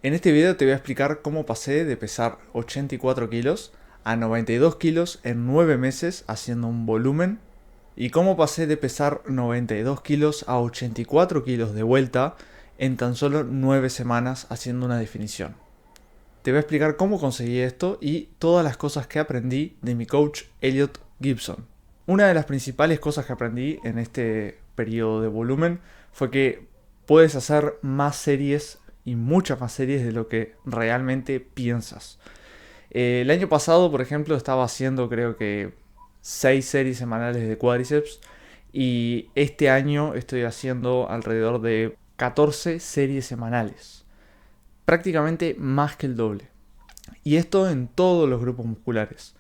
En este video te voy a explicar cómo pasé de pesar 84 kilos a 92 kilos en 9 meses haciendo un volumen y cómo pasé de pesar 92 kilos a 84 kilos de vuelta en tan solo 9 semanas haciendo una definición. Te voy a explicar cómo conseguí esto y todas las cosas que aprendí de mi coach Elliot Gibson. Una de las principales cosas que aprendí en este periodo de volumen fue que puedes hacer más series y muchas más series de lo que realmente piensas. El año pasado, por ejemplo, estaba haciendo creo que 6 series semanales de cuádriceps y este año estoy haciendo alrededor de 14 series semanales. Prácticamente más que el doble. Y esto en todos los grupos musculares.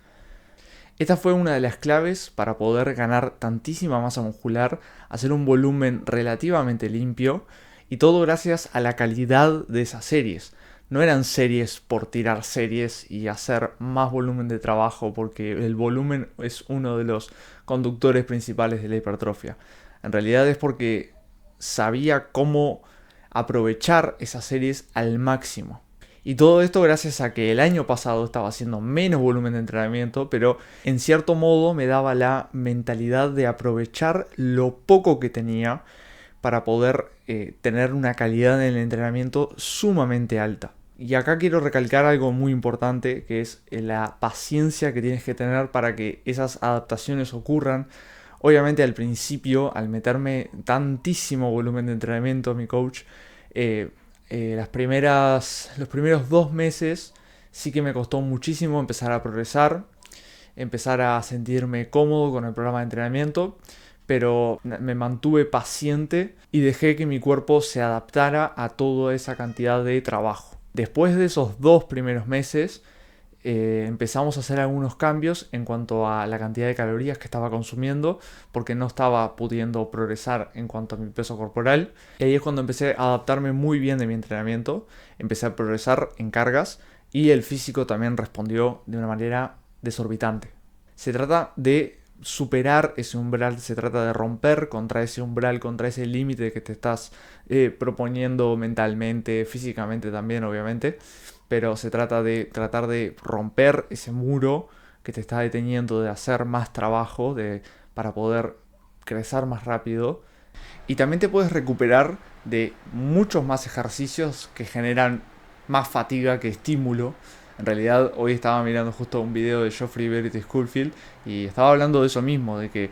Esta fue una de las claves para poder ganar tantísima masa muscular, hacer un volumen relativamente limpio y todo gracias a la calidad de esas series. No eran series por tirar series y hacer más volumen de trabajo porque el volumen es uno de los conductores principales de la hipertrofia. En realidad es porque sabía cómo aprovechar esas series al máximo. Y todo esto gracias a que el año pasado estaba haciendo menos volumen de entrenamiento, pero en cierto modo me daba la mentalidad de aprovechar lo poco que tenía para poder tener una calidad en el entrenamiento sumamente alta. Y acá quiero recalcar algo muy importante, que es la paciencia que tienes que tener para que esas adaptaciones ocurran. Obviamente al principio, al meterme tantísimo volumen de entrenamiento, mi coach, los primeros 2 meses sí que me costó muchísimo empezar a progresar, empezar a sentirme cómodo con el programa de entrenamiento, pero me mantuve paciente y dejé que mi cuerpo se adaptara a toda esa cantidad de trabajo. Después de esos 2 primeros meses, empezamos a hacer algunos cambios en cuanto a la cantidad de calorías que estaba consumiendo porque no estaba pudiendo progresar en cuanto a mi peso corporal. Y ahí es cuando empecé a adaptarme muy bien de mi entrenamiento, empecé a progresar en cargas y el físico también respondió de una manera desorbitante. Se trata de superar ese umbral, se trata de romper contra ese umbral, contra ese límite que te estás proponiendo mentalmente, físicamente también obviamente, pero se trata de tratar de romper ese muro que te está deteniendo de hacer más trabajo, para poder crecer más rápido. Y también te puedes recuperar de muchos más ejercicios que generan más fatiga que estímulo. En realidad hoy estaba mirando justo un video de Geoffrey Verity Schoolfield y estaba hablando de eso mismo, de que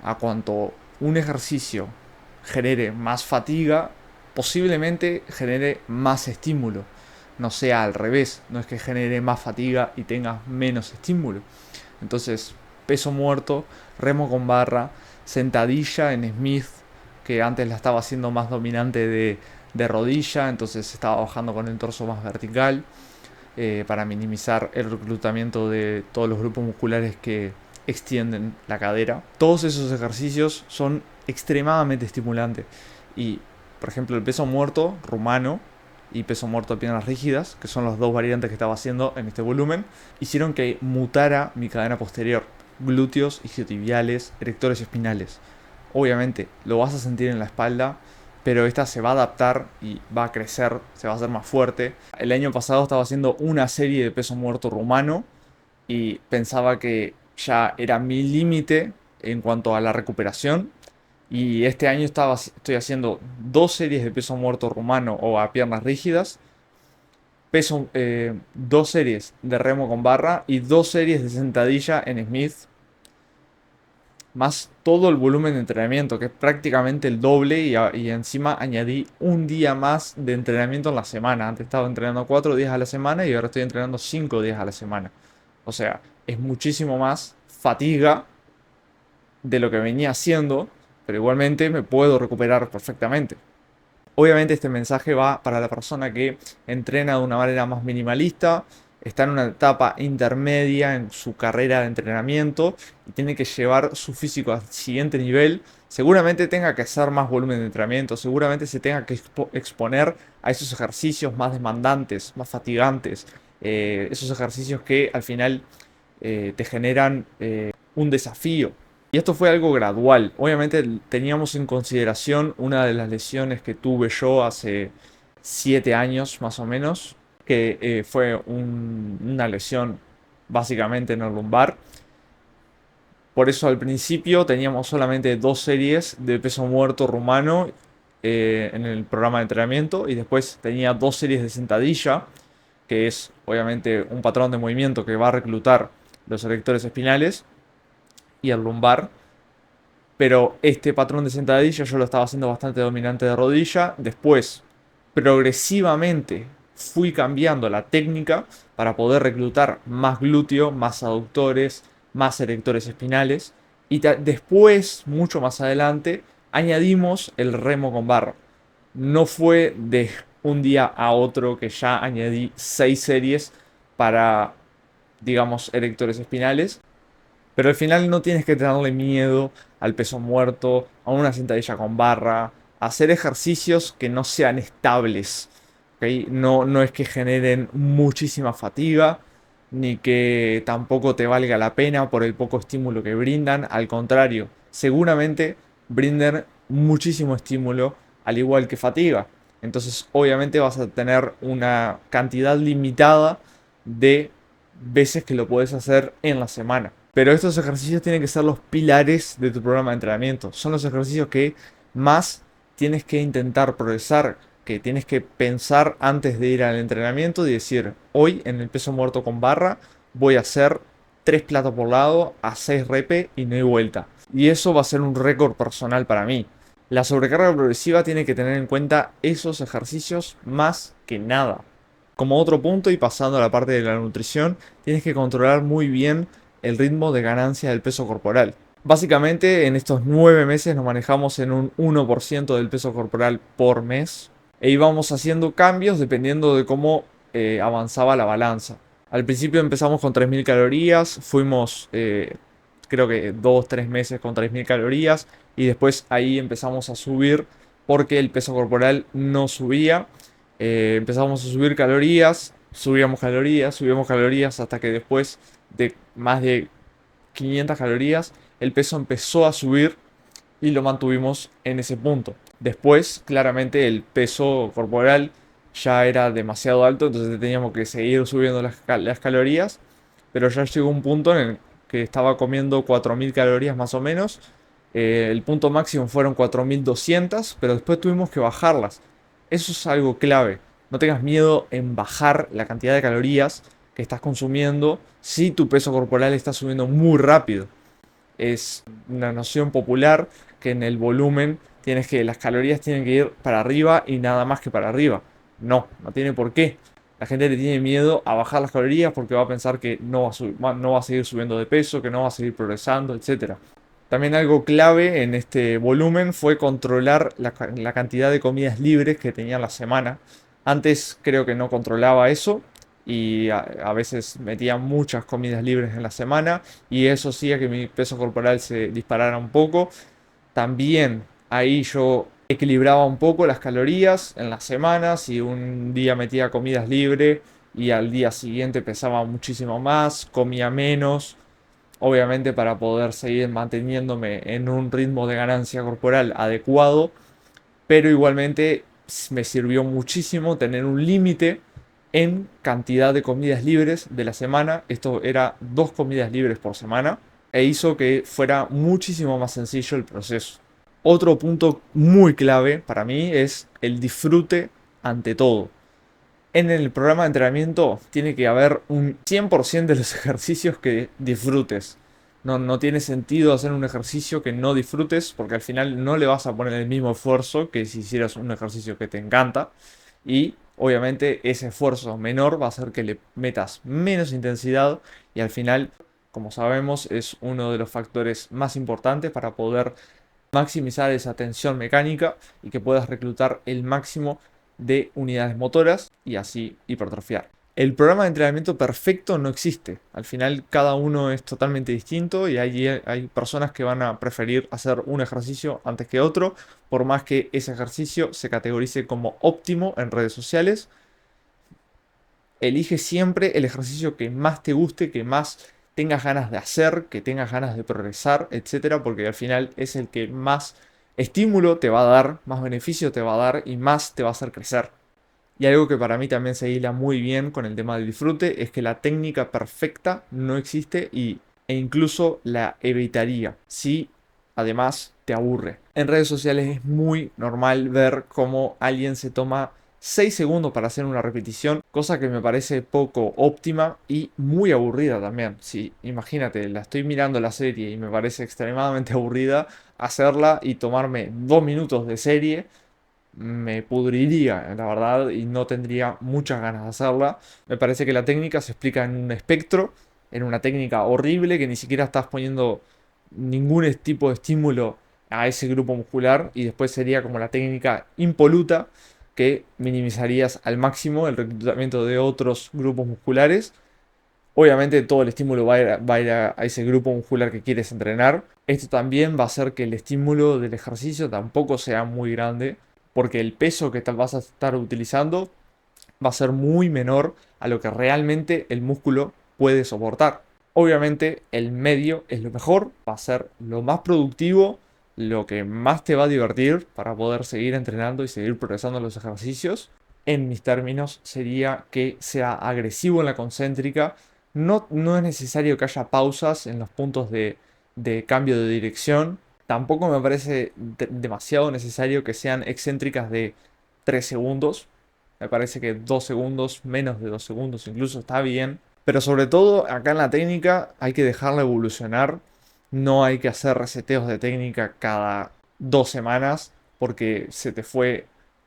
a cuanto un ejercicio genere más fatiga, posiblemente genere más estímulo. No sea al revés, no es que genere más fatiga y tengas menos estímulo. Entonces, peso muerto, remo con barra, sentadilla en Smith, que antes la estaba haciendo más dominante de rodilla, entonces estaba bajando con el torso más vertical para minimizar el reclutamiento de todos los grupos musculares que extienden la cadera. Todos esos ejercicios son extremadamente estimulantes y, por ejemplo, el peso muerto rumano y peso muerto de piernas rígidas, que son las dos variantes que estaba haciendo en este volumen, hicieron que mutara mi cadena posterior, glúteos, isquiotibiales, erectores espinales. Obviamente lo vas a sentir en la espalda, pero esta se va a adaptar y va a crecer, se va a hacer más fuerte. El año pasado estaba haciendo una serie de peso muerto rumano y pensaba que ya era mi límite en cuanto a la recuperación. Y este año estoy haciendo 2 series de peso muerto rumano o a piernas rígidas, 2 series de remo con barra y 2 series de sentadilla en Smith, más todo el volumen de entrenamiento, que es prácticamente el doble, y encima añadí un día más de entrenamiento en la semana. Antes estaba entrenando 4 días a la semana y ahora estoy entrenando 5 días a la semana. O sea, es muchísimo más fatiga de lo que venía haciendo, pero igualmente me puedo recuperar perfectamente. Obviamente este mensaje va para la persona que entrena de una manera más minimalista, está en una etapa intermedia en su carrera de entrenamiento y tiene que llevar su físico al siguiente nivel. Seguramente tenga que hacer más volumen de entrenamiento, seguramente se tenga que exponer a esos ejercicios más demandantes, más fatigantes, esos ejercicios que al final te generan un desafío. Y esto fue algo gradual. Obviamente teníamos en consideración una de las lesiones que tuve yo hace 7 años más o menos, que fue una lesión básicamente en el lumbar. Por eso al principio teníamos solamente 2 series de peso muerto rumano en el programa de entrenamiento y después tenía 2 series de sentadilla, que es obviamente un patrón de movimiento que va a reclutar los erectores espinales y el lumbar. Pero este patrón de sentadilla yo lo estaba haciendo bastante dominante de rodilla. Después, progresivamente, fui cambiando la técnica para poder reclutar más glúteo, más aductores, más erectores espinales. Y después, mucho más adelante, añadimos el remo con barra. No fue de un día a otro que ya añadí 6 series para, digamos, erectores espinales. Pero al final no tienes que tenerle miedo al peso muerto, a una sentadilla con barra, a hacer ejercicios que no sean estables. ¿Ok? No es que generen muchísima fatiga, ni que tampoco te valga la pena por el poco estímulo que brindan. Al contrario, seguramente brindan muchísimo estímulo, al igual que fatiga. Entonces, obviamente vas a tener una cantidad limitada de veces que lo puedes hacer en la semana. Pero estos ejercicios tienen que ser los pilares de tu programa de entrenamiento. Son los ejercicios que más tienes que intentar progresar, que tienes que pensar antes de ir al entrenamiento y decir, hoy en el peso muerto con barra voy a hacer 3 platos por lado a 6 rep y no hay vuelta. Y eso va a ser un récord personal para mí. La sobrecarga progresiva tiene que tener en cuenta esos ejercicios más que nada. Como otro punto y pasando a la parte de la nutrición, tienes que controlar muy bien el ritmo de ganancia del peso corporal. Básicamente en estos 9 meses nos manejamos en un 1% del peso corporal por mes e íbamos haciendo cambios dependiendo de cómo avanzaba la balanza. Al principio empezamos con 3.000 calorías, fuimos creo que 2-3 meses con 3.000 calorías y después ahí empezamos a subir porque el peso corporal no subía. Empezamos a subíamos calorías hasta que después de más de 500 calorías el peso empezó a subir y lo mantuvimos en ese punto. Después, claramente, el peso corporal ya era demasiado alto, entonces teníamos que seguir subiendo las calorías, pero ya llegó un punto en el que estaba comiendo 4.000 calorías más o menos. El punto máximo fueron 4.200, pero después tuvimos que bajarlas. Eso es algo clave. No tengas miedo en bajar la cantidad de calorías que estás consumiendo si tu peso corporal está subiendo muy rápido. Es una noción popular que en el volumen las calorías tienen que ir para arriba y nada más que para arriba. No tiene por qué. La gente le tiene miedo a bajar las calorías porque va a pensar que no va a seguir subiendo de peso, que no va a seguir progresando, etc. También algo clave en este volumen fue controlar la cantidad de comidas libres que tenía la semana. Antes creo que no controlaba eso y a veces metía muchas comidas libres en la semana y eso hacía que mi peso corporal se disparara un poco. También ahí yo equilibraba un poco las calorías en las semanas y un día metía comidas libres y al día siguiente pesaba muchísimo más, comía menos, obviamente para poder seguir manteniéndome en un ritmo de ganancia corporal adecuado, pero igualmente me sirvió muchísimo tener un límite en cantidad de comidas libres de la semana. Esto era 2 comidas libres por semana e hizo que fuera muchísimo más sencillo el proceso. Otro punto muy clave para mí es el disfrute ante todo. En el programa de entrenamiento tiene que haber un 100% de los ejercicios que disfrutes. No tiene sentido hacer un ejercicio que no disfrutes porque al final no le vas a poner el mismo esfuerzo que si hicieras un ejercicio que te encanta. Y obviamente ese esfuerzo menor va a hacer que le metas menos intensidad y al final, como sabemos, es uno de los factores más importantes para poder maximizar esa tensión mecánica y que puedas reclutar el máximo de unidades motoras y así hipertrofiar. El programa de entrenamiento perfecto no existe. Al final cada uno es totalmente distinto y hay personas que van a preferir hacer un ejercicio antes que otro, por más que ese ejercicio se categorice como óptimo en redes sociales. Elige siempre el ejercicio que más te guste, que más tengas ganas de hacer, que tengas ganas de progresar, etcétera, porque al final es el que más estímulo te va a dar, más beneficio te va a dar y más te va a hacer crecer. Y algo que para mí también se hila muy bien con el tema del disfrute es que la técnica perfecta no existe e incluso la evitaría si además te aburre. En redes sociales es muy normal ver cómo alguien se toma 6 segundos para hacer una repetición, cosa que me parece poco óptima y muy aburrida también. Si imagínate, la estoy mirando la serie y me parece extremadamente aburrida, hacerla y tomarme 2 minutos de serie me pudriría, la verdad, y no tendría muchas ganas de hacerla. Me parece que la técnica se explica en un espectro, en una técnica horrible que ni siquiera estás poniendo ningún tipo de estímulo a ese grupo muscular y después sería como la técnica impoluta que minimizarías al máximo el reclutamiento de otros grupos musculares. Obviamente todo el estímulo va a ir a ese grupo muscular que quieres entrenar. Esto también va a hacer que el estímulo del ejercicio tampoco sea muy grande, porque el peso que vas a estar utilizando va a ser muy menor a lo que realmente el músculo puede soportar. Obviamente el medio es lo mejor, va a ser lo más productivo, lo que más te va a divertir para poder seguir entrenando y seguir progresando en los ejercicios. En mis términos sería que sea agresivo en la concéntrica. No es necesario que haya pausas en los puntos de cambio de dirección. Tampoco me parece demasiado necesario que sean excéntricas de 3 segundos. Me parece que 2 segundos, menos de 2 segundos incluso está bien. Pero sobre todo acá en la técnica hay que dejarla evolucionar. No hay que hacer reseteos de técnica cada 2 semanas porque se te fue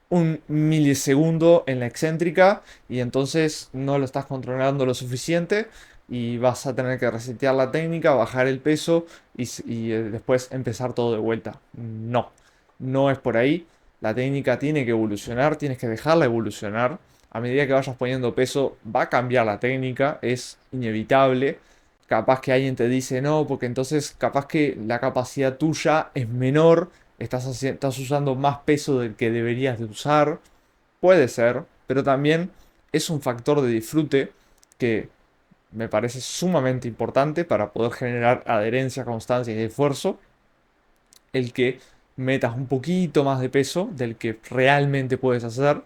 un milisegundo en la excéntrica y entonces no lo estás controlando lo suficiente y vas a tener que resetear la técnica, bajar el peso y después empezar todo de vuelta. No, no es por ahí. La técnica tiene que evolucionar, tienes que dejarla evolucionar. A medida que vayas poniendo peso, va a cambiar la técnica, es inevitable. Capaz que alguien te dice no, porque entonces capaz que la capacidad tuya es menor, estás usando más peso del que deberías de usar. Puede ser, pero también es un factor de disfrute que me parece sumamente importante para poder generar adherencia, constancia y esfuerzo. El que metas un poquito más de peso del que realmente puedes hacer,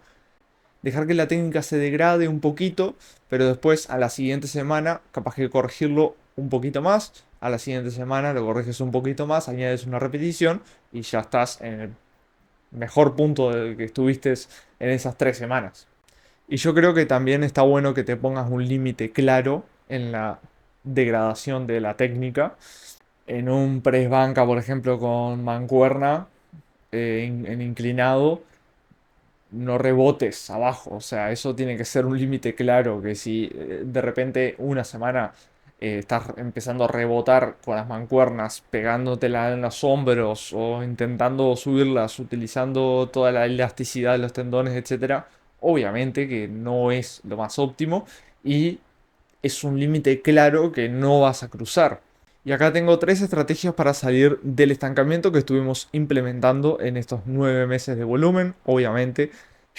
dejar que la técnica se degrade un poquito, pero después a la siguiente semana capaz que corregirlo un poquito más, a la siguiente semana lo corriges un poquito más, añades una repetición y ya estás en el mejor punto del que estuviste en esas 3 semanas. Y yo creo que también está bueno que te pongas un límite claro en la degradación de la técnica. En un press banca, por ejemplo, con mancuerna en inclinado, no rebotes abajo. O sea, eso tiene que ser un límite claro, que si de repente una semana estás empezando a rebotar con las mancuernas, pegándotela en los hombros o intentando subirlas utilizando toda la elasticidad de los tendones, etcétera, obviamente que no es lo más óptimo y es un límite claro que no vas a cruzar. Y acá tengo 3 estrategias para salir del estancamiento que estuvimos implementando en estos 9 meses de volumen. Obviamente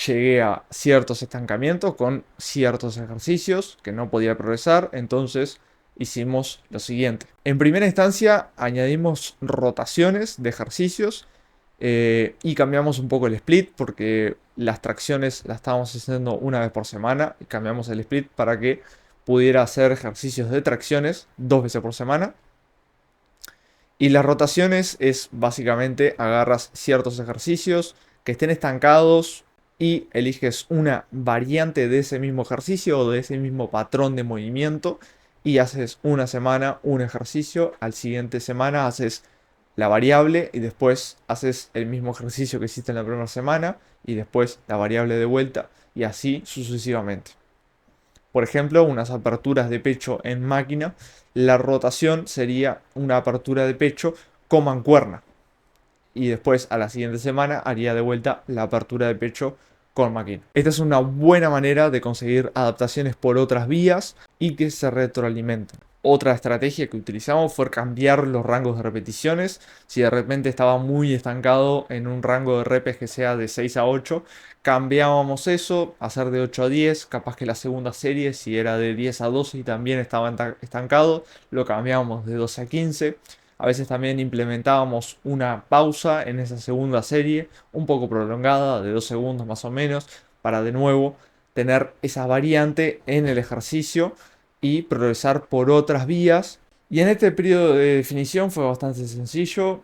llegué a ciertos estancamientos con ciertos ejercicios que no podía progresar, entonces hicimos lo siguiente. En primera instancia añadimos rotaciones de ejercicios y cambiamos un poco el split porque las tracciones las estábamos haciendo una vez por semana y cambiamos el split para que pudiera hacer ejercicios de tracciones 2 veces por semana. Y las rotaciones es básicamente agarras ciertos ejercicios que estén estancados y eliges una variante de ese mismo ejercicio o de ese mismo patrón de movimiento y haces una semana un ejercicio, al siguiente semana haces la variable y después haces el mismo ejercicio que hiciste en la primera semana y después la variable de vuelta y así sucesivamente. Por ejemplo, unas aperturas de pecho en máquina, la rotación sería una apertura de pecho con mancuerna. Y después a la siguiente semana haría de vuelta la apertura de pecho con máquina. Esta es una buena manera de conseguir adaptaciones por otras vías y que se retroalimenten. Otra estrategia que utilizamos fue cambiar los rangos de repeticiones. Si de repente estaba muy estancado en un rango de repes que sea de 6 a 8, cambiábamos eso, hacer de 8 a 10. Capaz que la segunda serie, si era de 10 a 12 y también estaba estancado, lo cambiábamos de 12 a 15. A veces también implementábamos una pausa en esa segunda serie, un poco prolongada, de 2 segundos más o menos, para de nuevo tener esa variante en el ejercicio y progresar por otras vías. Y en este periodo de definición fue bastante sencillo.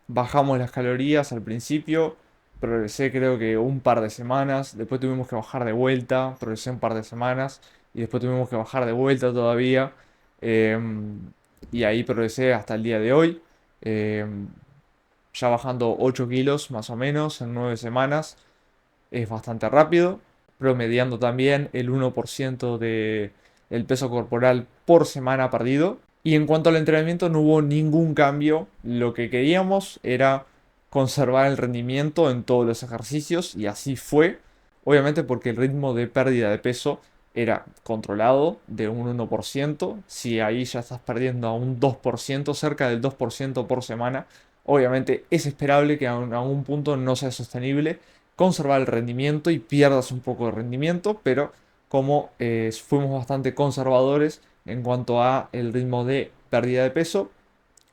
Bajamos las calorías al principio, progresé creo que un par de semanas, después tuvimos que bajar de vuelta, progresé un par de semanas y después tuvimos que bajar de vuelta todavía. Y ahí progresé hasta el día de hoy, ya bajando 8 kilos más o menos en 9 semanas. Es bastante rápido, promediando también el 1% del peso corporal por semana perdido. Y en cuanto al entrenamiento no hubo ningún cambio. Lo que queríamos era conservar el rendimiento en todos los ejercicios y así fue. Obviamente porque el ritmo de pérdida de peso era controlado de un 1%. Si ahí ya estás perdiendo a un 2%, cerca del 2% por semana, obviamente es esperable que a algún punto no sea sostenible conservar el rendimiento y pierdas un poco de rendimiento, pero como fuimos bastante conservadores en cuanto a el ritmo de pérdida de peso,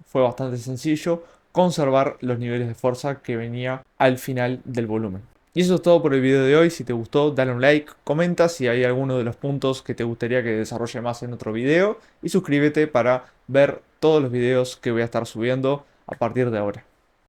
fue bastante sencillo conservar los niveles de fuerza que venía al final del volumen. Y eso es todo por el video de hoy. Si te gustó, dale un like, comenta si hay alguno de los puntos que te gustaría que desarrolle más en otro video y suscríbete para ver todos los videos que voy a estar subiendo a partir de ahora.